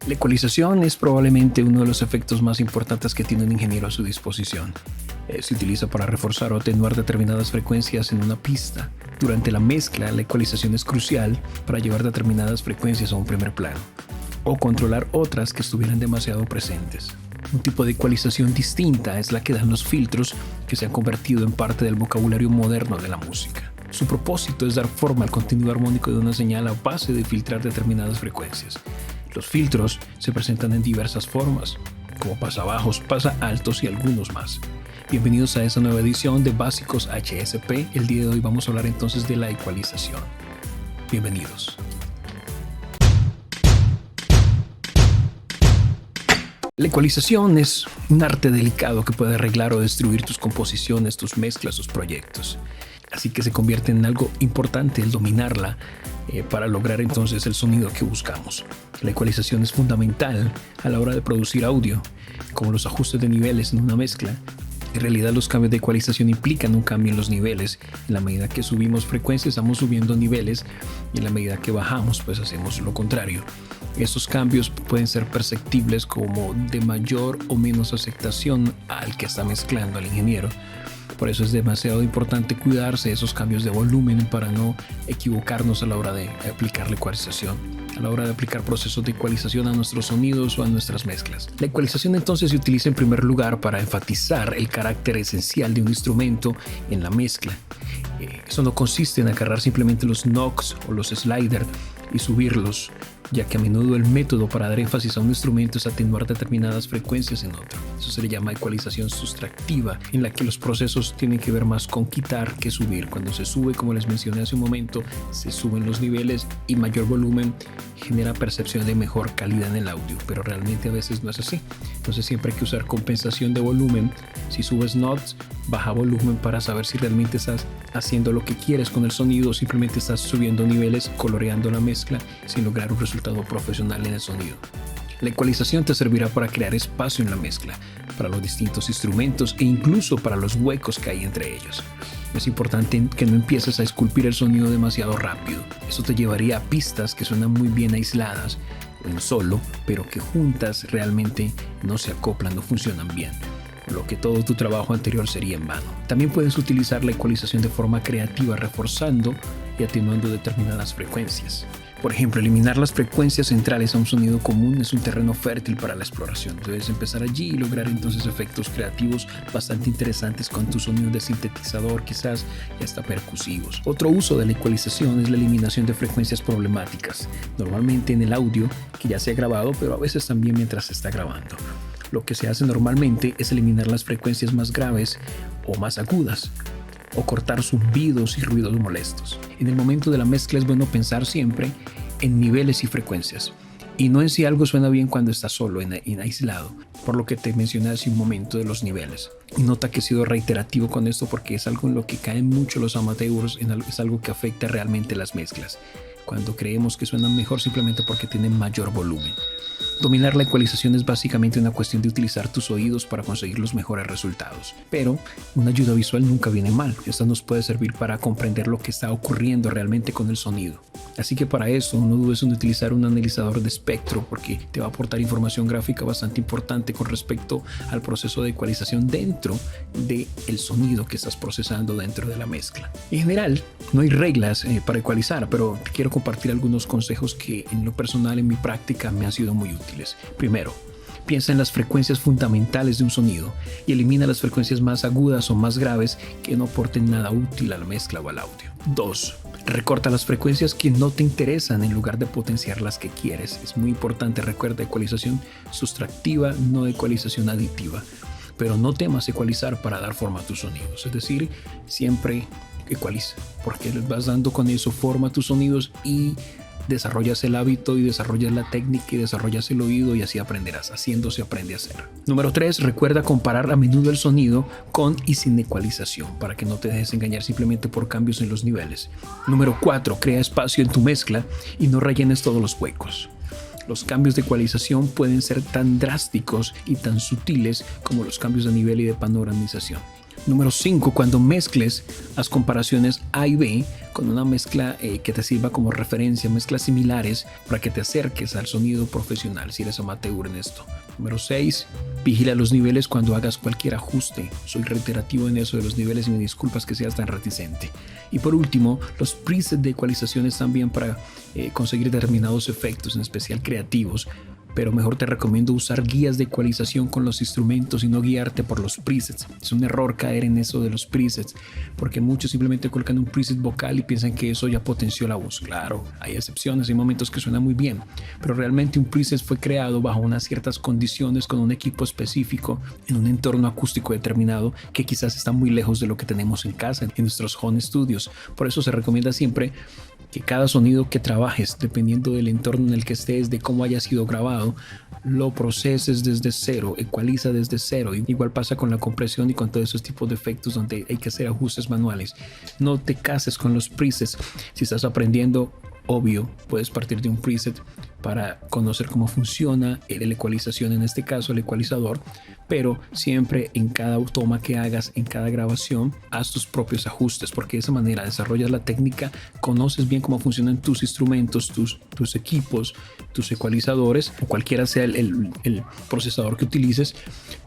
La ecualización es probablemente uno de los efectos más importantes que tiene un ingeniero a su disposición. Se utiliza para reforzar o atenuar determinadas frecuencias en una pista. Durante la mezcla, la ecualización es crucial para llevar determinadas frecuencias a un primer plano o controlar otras que estuvieran demasiado presentes. Un tipo de ecualización distinta es la que dan los filtros, que se han convertido en parte del vocabulario moderno de la música. Su propósito es dar forma al contenido armónico de una señal a base de filtrar determinadas frecuencias. Los filtros se presentan en diversas formas, como pasabajos, pasaltos y algunos más. Bienvenidos a esta nueva edición de Básicos HSP. El día de hoy vamos a hablar entonces de la ecualización. Bienvenidos. La ecualización es un arte delicado que puede arreglar o destruir tus composiciones, tus mezclas, tus proyectos. Así que se convierte en algo importante el dominarla para lograr entonces el sonido que buscamos. La ecualización es fundamental a la hora de producir audio, como los ajustes de niveles en una mezcla. En realidad los cambios de ecualización implican un cambio en los niveles. En la medida que subimos frecuencias estamos subiendo niveles y en la medida que bajamos pues hacemos lo contrario. Estos cambios pueden ser perceptibles como de mayor o menos aceptación al que está mezclando al ingeniero. Por eso es demasiado importante cuidarse de esos cambios de volumen para no equivocarnos a la hora de aplicar la ecualización, a la hora de aplicar procesos de ecualización a nuestros sonidos o a nuestras mezclas. La ecualización entonces se utiliza en primer lugar para enfatizar el carácter esencial de un instrumento en la mezcla. Eso no consiste en agarrar simplemente los knocks o los sliders y subirlos, ya que a menudo el método para dar énfasis a un instrumento es atenuar determinadas frecuencias en otro. Eso se le llama ecualización sustractiva, en la que los procesos tienen que ver más con quitar que subir. Cuando se sube, como les mencioné hace un momento, se suben los niveles y mayor volumen genera percepción de mejor calidad en el audio, pero realmente a veces no es así. Entonces siempre hay que usar compensación de volumen. Si subes notes, baja volumen para saber si realmente estás haciendo lo que quieres con el sonido o simplemente estás subiendo niveles, coloreando la mezcla sin lograr un resultado profesional en el sonido. La ecualización te servirá para crear espacio en la mezcla, para los distintos instrumentos e incluso para los huecos que hay entre ellos. Es importante que no empieces a esculpir el sonido demasiado rápido. Eso te llevaría a pistas que suenan muy bien aisladas o en solo, pero que juntas realmente no se acoplan, no funcionan bien, por lo que todo tu trabajo anterior sería en vano. También puedes utilizar la ecualización de forma creativa, reforzando y atenuando determinadas frecuencias. Por ejemplo, eliminar las frecuencias centrales a un sonido común es un terreno fértil para la exploración. Debes empezar allí y lograr entonces efectos creativos bastante interesantes con tus sonidos de sintetizador, quizás y hasta percusivos. Otro uso de la ecualización es la eliminación de frecuencias problemáticas, normalmente en el audio que ya se ha grabado, pero a veces también mientras se está grabando. Lo que se hace normalmente es eliminar las frecuencias más graves o más agudas, o cortar zumbidos y ruidos molestos. En el momento de la mezcla es bueno pensar siempre en niveles y frecuencias, y no en si algo suena bien cuando está solo, en aislado, por lo que te mencioné hace un momento de los niveles. Nota que he sido reiterativo con esto porque es algo en lo que caen mucho los amateurs, es algo que afecta realmente las mezclas, cuando creemos que suenan mejor simplemente porque tienen mayor volumen. Dominar la ecualización es básicamente una cuestión de utilizar tus oídos para conseguir los mejores resultados. Pero una ayuda visual nunca viene mal. Esta nos puede servir para comprender lo que está ocurriendo realmente con el sonido. Así que para eso no dudes en utilizar un analizador de espectro porque te va a aportar información gráfica bastante importante con respecto al proceso de ecualización dentro del sonido que estás procesando dentro de la mezcla. En general, no hay reglas para ecualizar, pero te quiero compartir algunos consejos que en lo personal en mi práctica me han sido muy útiles. Primero, piensa en las frecuencias fundamentales de un sonido y elimina las frecuencias más agudas o más graves que no aporten nada útil a la mezcla o al audio. 2. Recorta las frecuencias que no te interesan en lugar de potenciar las que quieres. Es muy importante, recuerda, ecualización sustractiva, no ecualización aditiva. Pero no temas ecualizar para dar forma a tus sonidos. Es decir, siempre ecualiza, porque les vas dando con eso forma a tus sonidos y desarrollas el hábito y desarrollas la técnica y desarrollas el oído y así aprenderás. Haciendo se aprende a hacer. Número 3. Recuerda comparar a menudo el sonido con y sin ecualización para que no te dejes engañar simplemente por cambios en los niveles. Número 4. Crea espacio en tu mezcla y no rellenes todos los huecos. Los cambios de ecualización pueden ser tan drásticos y tan sutiles como los cambios de nivel y de panoramización. Número 5, cuando mezcles, haz comparaciones A y B con una mezcla que te sirva como referencia, mezclas similares para que te acerques al sonido profesional si eres amateur en esto. Número 6, vigila los niveles cuando hagas cualquier ajuste. Soy reiterativo en eso de los niveles y me disculpas que seas tan reticente. Y por último, los presets de ecualización están bien para conseguir determinados efectos, en especial creativos. Pero mejor te recomiendo usar guías de ecualización con los instrumentos y no guiarte por los presets. Es un error caer en eso de los presets, porque muchos simplemente colocan un preset vocal y piensan que eso ya potenció la voz. Claro, hay excepciones, hay momentos que suena muy bien, pero realmente un preset fue creado bajo unas ciertas condiciones con un equipo específico en un entorno acústico determinado que quizás está muy lejos de lo que tenemos en casa, en nuestros home studios. Por eso se recomienda siempre que cada sonido que trabajes, dependiendo del entorno en el que estés, de cómo haya sido grabado, lo proceses desde cero, ecualiza desde cero. Igual pasa con la compresión y con todos esos tipos de efectos donde hay que hacer ajustes manuales. No te cases con los presets. Si estás aprendiendo, obvio, puedes partir de un preset para conocer cómo funciona la ecualización, en este caso el ecualizador, pero siempre en cada toma que hagas, en cada grabación, haz tus propios ajustes, porque de esa manera desarrollas la técnica, conoces bien cómo funcionan tus instrumentos, tus equipos, tus ecualizadores, o cualquiera sea el procesador que utilices,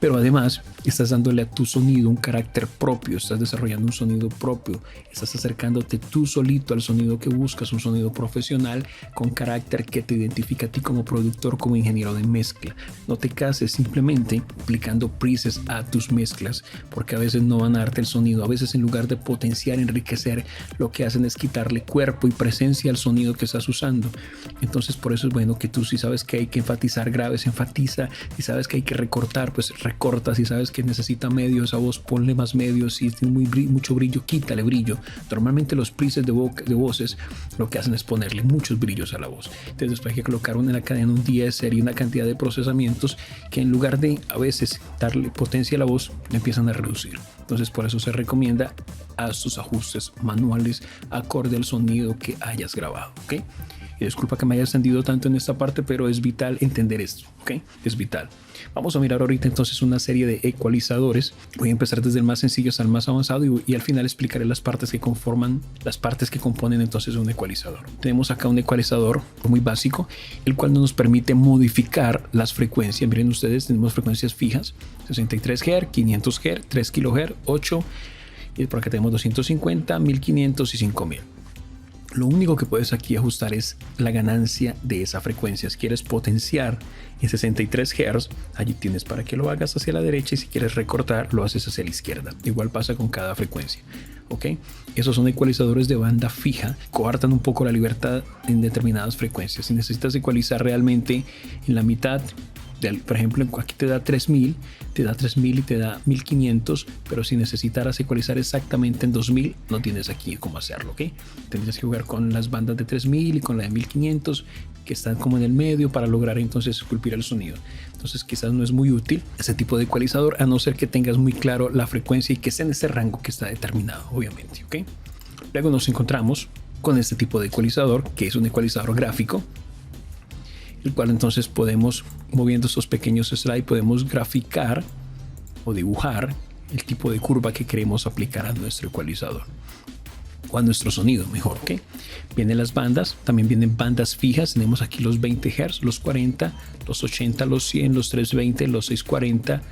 pero además estás dándole a tu sonido un carácter propio, estás desarrollando un sonido propio, estás acercándote tú solito al sonido que buscas, un sonido profesional con carácter que te identifica a ti como productor, como ingeniero de mezcla. No te cases simplemente aplicando presets a tus mezclas, porque a veces no van a darte el sonido. A veces, en lugar de potenciar, enriquecer, lo que hacen es quitarle cuerpo y presencia al sonido que estás usando. Entonces, por eso es bueno que tú, si sabes que hay que enfatizar graves, enfatiza. Si sabes que hay que recortar, pues recorta. Si sabes que necesita medio esa voz, ponle más medio. Si tiene mucho brillo, quítale brillo. Normalmente los presets de voces lo que hacen es ponerle muchos brillos a la voz. Entonces después hay que colocar en la cadena un DSR y una cantidad de procesamientos que, en lugar de a veces darle potencia a la voz, le empiezan a reducir. Entonces por eso se recomienda haz tus ajustes manuales acorde al sonido que hayas grabado, ¿ok? Y disculpa que me haya extendido tanto en esta parte, pero es vital entender esto, ¿ok? Es vital. Vamos a mirar ahorita entonces una serie de ecualizadores. Voy a empezar desde el más sencillo hasta el más avanzado y al final explicaré las partes que componen entonces un ecualizador. Tenemos acá un ecualizador muy básico, el cual nos permite modificar las frecuencias. Miren ustedes, tenemos frecuencias fijas, 63 Hz, 500 Hz, 3 kHz, 8, y por acá tenemos 250, 1500 y 5000. Lo único que puedes aquí ajustar es la ganancia de esa frecuencia. Si quieres potenciar en 63 Hz, allí tienes para que lo hagas hacia la derecha, y si quieres recortar, lo haces hacia la izquierda. Igual pasa con cada frecuencia, ¿ok? Esos son ecualizadores de banda fija, coartan un poco la libertad en determinadas frecuencias. Si necesitas ecualizar realmente en la mitad, por ejemplo, aquí te da 3000 y te da 1500, pero si necesitaras ecualizar exactamente en 2000, no tienes aquí cómo hacerlo, ¿ok? Tendrías que jugar con las bandas de 3000 y con la de 1500, que están como en el medio, para lograr entonces esculpir el sonido. Entonces quizás no es muy útil ese tipo de ecualizador, a no ser que tengas muy claro la frecuencia y que sea en ese rango que está determinado, obviamente, ¿ok? Luego nos encontramos con este tipo de ecualizador, que es un ecualizador gráfico, el cual entonces podemos, moviendo estos pequeños slides, podemos graficar o dibujar el tipo de curva que queremos aplicar a nuestro ecualizador o a nuestro sonido, mejor, ¿ok? Vienen las bandas, también vienen bandas fijas. Tenemos aquí los 20 Hz, los 40, los 80, los 100, los 320, los 640,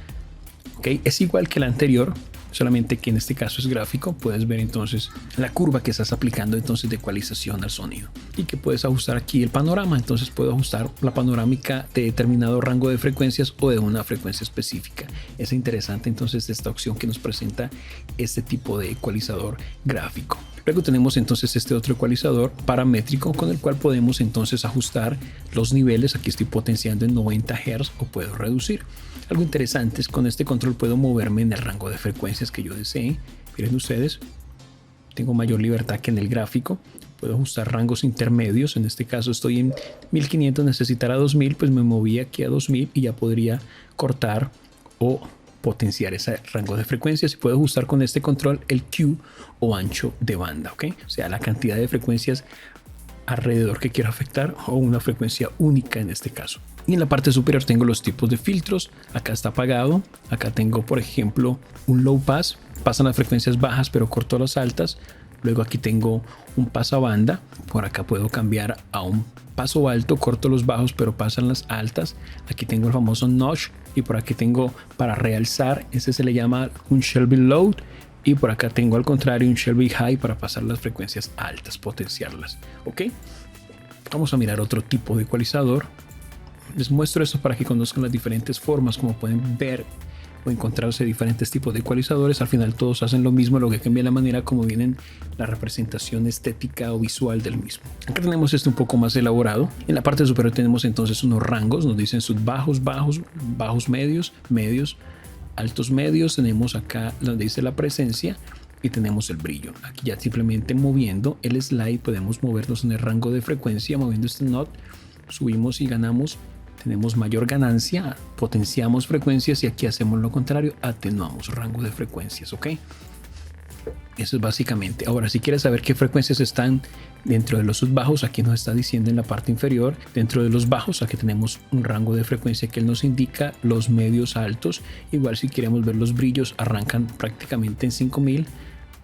¿ok? Es igual que la anterior, solamente que en este caso es gráfico. Puedes ver entonces la curva que estás aplicando entonces de ecualización al sonido, y que puedes ajustar aquí el panorama. Entonces puedo ajustar la panorámica de determinado rango de frecuencias o de una frecuencia específica. Es interesante entonces esta opción que nos presenta este tipo de ecualizador gráfico. Luego tenemos entonces este otro ecualizador paramétrico, con el cual podemos entonces ajustar los niveles. Aquí estoy potenciando en 90 Hz o puedo reducir. Algo interesante es con este control puedo moverme en el rango de frecuencias que yo desee. Miren ustedes, tengo mayor libertad que en el gráfico. Puedo ajustar rangos intermedios. En este caso estoy en 1500, necesitará 2000, pues me moví aquí a 2000 y ya podría cortar o potenciar ese rango de frecuencias. Y puedo ajustar con este control el Q o ancho de banda, ¿ok? O sea, la cantidad de frecuencias alrededor que quiero afectar, o una frecuencia única en este caso. Y en la parte superior tengo los tipos de filtros. Acá está apagado. Acá tengo, por ejemplo, un low pass. Pasan las frecuencias bajas, pero corto las altas. Luego aquí tengo un pasabanda. Por acá puedo cambiar a un paso alto, corto los bajos, pero pasan las altas. Aquí tengo el famoso notch. Y por aquí tengo para realzar. Ese se le llama un Shelby Low. Y por acá tengo al contrario un Shelby High para pasar las frecuencias altas, potenciarlas. ¿Ok? Vamos a mirar otro tipo de ecualizador. Les muestro esto para que conozcan las diferentes formas, como pueden ver o encontrarse diferentes tipos de ecualizadores. Al final todos hacen lo mismo, lo que cambia la manera como vienen la representación estética o visual del mismo. Acá tenemos esto un poco más elaborado. En la parte superior tenemos entonces unos rangos, nos dicen sub bajos, bajos, bajos medios, medios, altos medios. Tenemos acá donde dice la presencia y tenemos el brillo. Aquí ya simplemente moviendo el slide podemos movernos en el rango de frecuencia, moviendo este knot, subimos y ganamos. Tenemos mayor ganancia, potenciamos frecuencias y aquí hacemos lo contrario, atenuamos rango de frecuencias, ¿ok? Eso es básicamente. Ahora, si quieres saber qué frecuencias están dentro de los subbajos, aquí nos está diciendo en la parte inferior. Dentro de los bajos, aquí tenemos un rango de frecuencia que él nos indica, los medios altos. Igual si queremos ver los brillos, arrancan prácticamente en 5000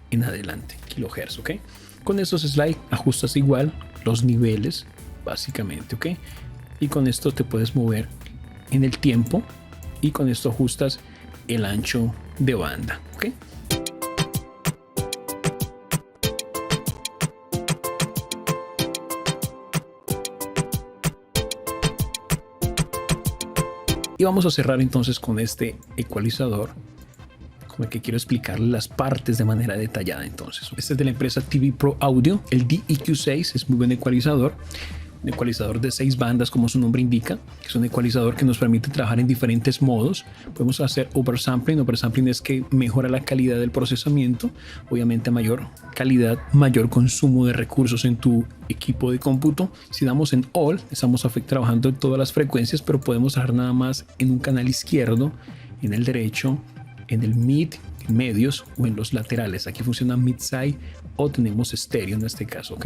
en adelante, kilohertz, ¿ok? Con estos slides ajustas igual los niveles, básicamente, ¿ok? Y con esto te puedes mover en el tiempo y con esto ajustas el ancho de banda, ¿ok? Y vamos a cerrar entonces con este ecualizador, con el que quiero explicarles las partes de manera detallada. Entonces, este es de la empresa TV Pro Audio, el DEQ6 es muy buen ecualizador. Un ecualizador de 6 bandas, como su nombre indica. Es un ecualizador que nos permite trabajar en diferentes modos. Podemos hacer oversampling. Oversampling es que mejora la calidad del procesamiento. Obviamente, a mayor calidad, mayor consumo de recursos en tu equipo de cómputo. Si damos en All, estamos trabajando en todas las frecuencias, pero podemos trabajar nada más en un canal izquierdo, en el derecho, en el mid, medios o en los laterales. Aquí funciona mid-side o tenemos estéreo en este caso, ¿ok?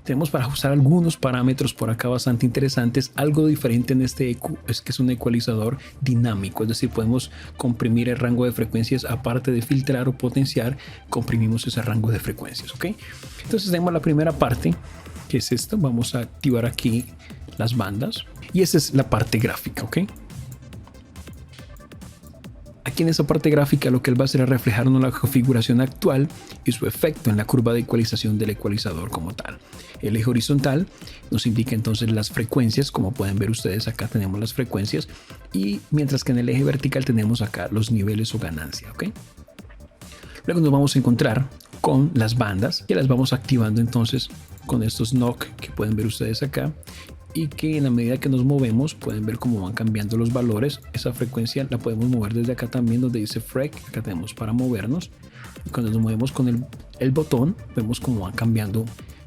Tenemos para ajustar algunos parámetros por acá bastante interesantes. Algo diferente en este EQ es que es un ecualizador dinámico, es decir, podemos comprimir el rango de frecuencias. Aparte de filtrar o potenciar, comprimimos ese rango de frecuencias, ¿ok? Entonces tenemos la primera parte, que es esto. Vamos a activar aquí las bandas y esa es la parte gráfica, ¿ok? Aquí en esa parte gráfica lo que él va a hacer es reflejarnos la configuración actual y su efecto en la curva de ecualización del ecualizador como tal. El eje horizontal nos indica entonces las frecuencias, como pueden ver ustedes acá tenemos las frecuencias, y mientras que en el eje vertical tenemos acá los niveles o ganancia, ¿ok? Luego nos vamos a encontrar con las bandas que las vamos activando entonces con estos knock que pueden ver ustedes acá, y que en la medida que nos movemos pueden ver cómo van cambiando los valores. Esa frecuencia la podemos mover desde acá también donde dice frec. Acá tenemos para movernos y cuando nos movemos con el botón vemos cómo van cambiando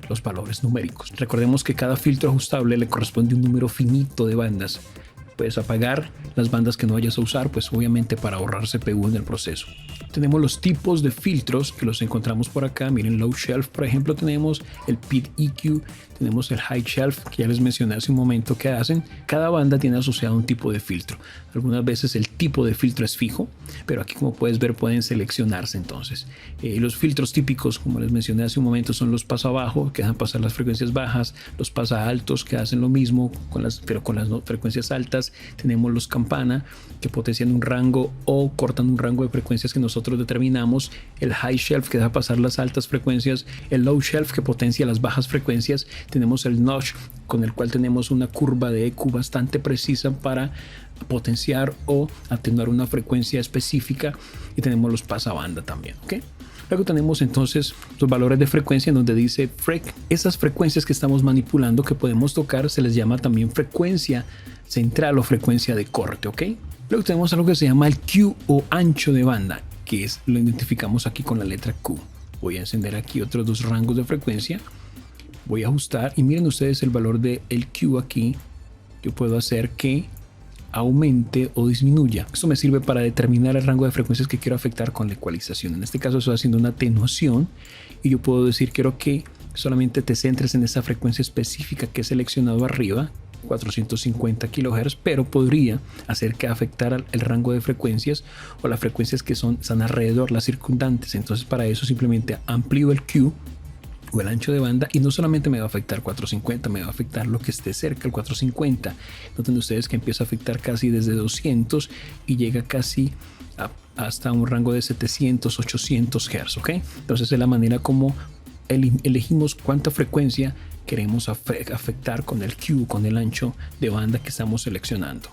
los valores numéricos. Recordemos que cada filtro ajustable le corresponde un número finito de bandas. Puedes apagar las bandas que no vayas a usar, pues obviamente para ahorrar CPU en el proceso. Tenemos los tipos de filtros que los encontramos por acá. Miren, low shelf, por ejemplo, tenemos el PID EQ, tenemos el high shelf, que ya les mencioné hace un momento que hacen. Cada banda tiene asociado un tipo de filtro. Algunas veces el tipo de filtro es fijo, pero aquí, como puedes ver, pueden seleccionarse entonces. Los filtros típicos, como les mencioné hace un momento, son los pasa bajo, que dejan pasar las frecuencias bajas, los pasa altos, que hacen lo mismo, pero con las frecuencias altas. Tenemos los campana, que potencian un rango o cortan un rango de frecuencias que nosotros determinamos. El high shelf, que deja pasar las altas frecuencias. El low shelf, que potencia las bajas frecuencias. Tenemos el notch, con el cual tenemos una curva de EQ bastante precisa para potenciar o atenuar una frecuencia específica, y tenemos los pasabanda también, ¿ok? Luego tenemos entonces los valores de frecuencia en donde dice frec. Esas frecuencias que estamos manipulando, que podemos tocar, se les llama también frecuencia central o frecuencia de corte, ¿ok? Luego tenemos algo que se llama el Q o ancho de banda, que es, lo identificamos aquí con la letra Q. Voy a encender aquí otros dos rangos de frecuencia. Voy a ajustar y miren ustedes el valor del Q aquí. Yo puedo hacer que aumente o disminuya. Esto me sirve para determinar el rango de frecuencias que quiero afectar con la ecualización. En este caso estoy haciendo una atenuación y yo puedo decir quiero que solamente te centres en esa frecuencia específica que he seleccionado arriba, 450 kHz, pero podría hacer que afectara el rango de frecuencias o las frecuencias que están alrededor, las circundantes. Entonces para eso simplemente amplío el Q o el ancho de banda y no solamente me va a afectar 450, me va a afectar lo que esté cerca del 450. Noten ustedes que empieza a afectar casi desde 200 y llega casi hasta un rango de 700, 800 Hz, ¿ok? Entonces es la manera como elegimos cuánta frecuencia queremos afectar con el Q, con el ancho de banda que estamos seleccionando.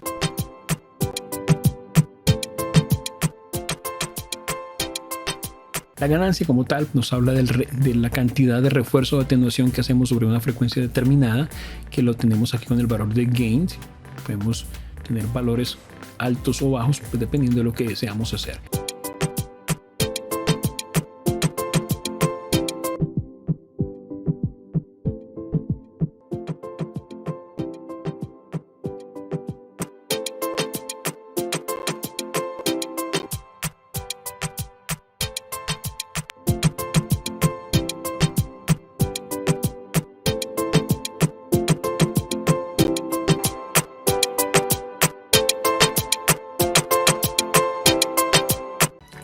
La ganancia como tal nos habla de la cantidad de refuerzo o atenuación que hacemos sobre una frecuencia determinada, que lo tenemos aquí con el valor de gain. Podemos tener valores altos o bajos, pues dependiendo de lo que deseamos hacer.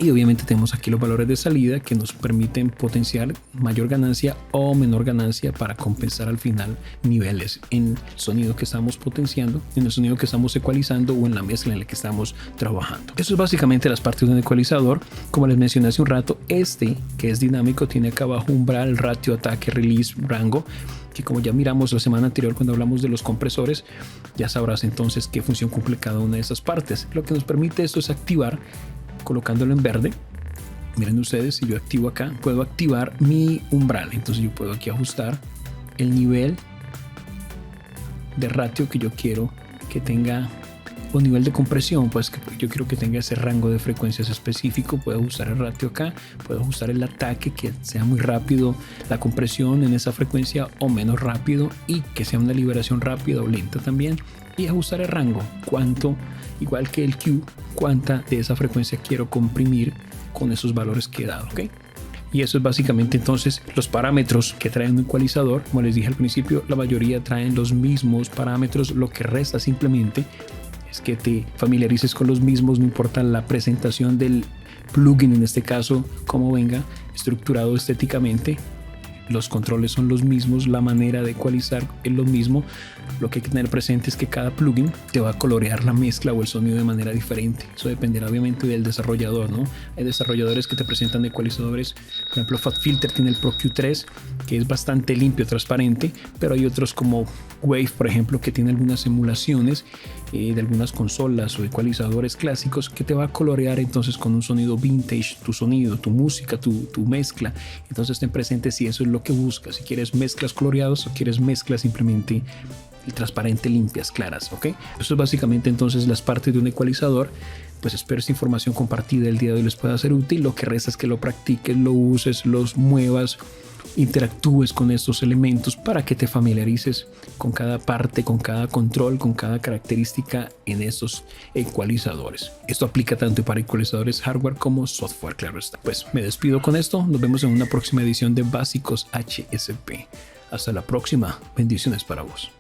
Y obviamente tenemos aquí los valores de salida que nos permiten potenciar mayor ganancia o menor ganancia para compensar al final niveles en el sonido que estamos potenciando, en el sonido que estamos ecualizando o en la mezcla en la que estamos trabajando. Eso es básicamente las partes de un ecualizador. Como les mencioné hace un rato, este que es dinámico tiene acá abajo umbral, ratio, ataque, release, rango, que como ya miramos la semana anterior cuando hablamos de los compresores, ya sabrás entonces qué función cumple cada una de esas partes. Lo que nos permite esto es activar, colocándolo en verde. Miren ustedes, si yo activo acá, puedo activar mi umbral. Entonces yo puedo aquí ajustar el nivel de ratio que yo quiero que tenga, o nivel de compresión, pues que yo quiero que tenga ese rango de frecuencias específico. Puedo ajustar el ratio acá, puedo ajustar el ataque, que sea muy rápido la compresión en esa frecuencia o menos rápido, y que sea una liberación rápida o lenta también, y ajustar el rango, cuánto, igual que el Q, cuánta de esa frecuencia quiero comprimir con esos valores que he dado, ¿ok? Y eso es básicamente entonces los parámetros que trae un ecualizador. Como les dije al principio, la mayoría traen los mismos parámetros. Lo que resta simplemente es que te familiarices con los mismos, no importa la presentación del plugin, en este caso, cómo venga estructurado estéticamente. Los controles son los mismos, la manera de ecualizar es lo mismo. Lo que hay que tener presente es que cada plugin te va a colorear la mezcla o el sonido de manera diferente. Eso dependerá obviamente del desarrollador, ¿no? Hay desarrolladores que te presentan ecualizadores, por ejemplo FabFilter tiene el Pro Q3, que es bastante limpio, transparente, pero hay otros como Wave, por ejemplo, que tiene algunas emulaciones de algunas consolas o ecualizadores clásicos que te va a colorear entonces con un sonido vintage, tu sonido, tu música, tu mezcla. Entonces ten presente si eso es lo que buscas, si quieres mezclas coloreadas o quieres mezclas simplemente transparente, limpias, claras, ¿ok? Eso es básicamente entonces las partes de un ecualizador. Pues espero esta información compartida el día de hoy les pueda ser útil. Lo que resta es que lo practiques, lo uses, los muevas, interactúes con estos elementos para que te familiarices con cada parte, con cada control, con cada característica en estos ecualizadores. Esto aplica tanto para ecualizadores hardware como software, claro está. Pues me despido con esto. Nos vemos en una próxima edición de Básicos HSP. Hasta la próxima. Bendiciones para vos.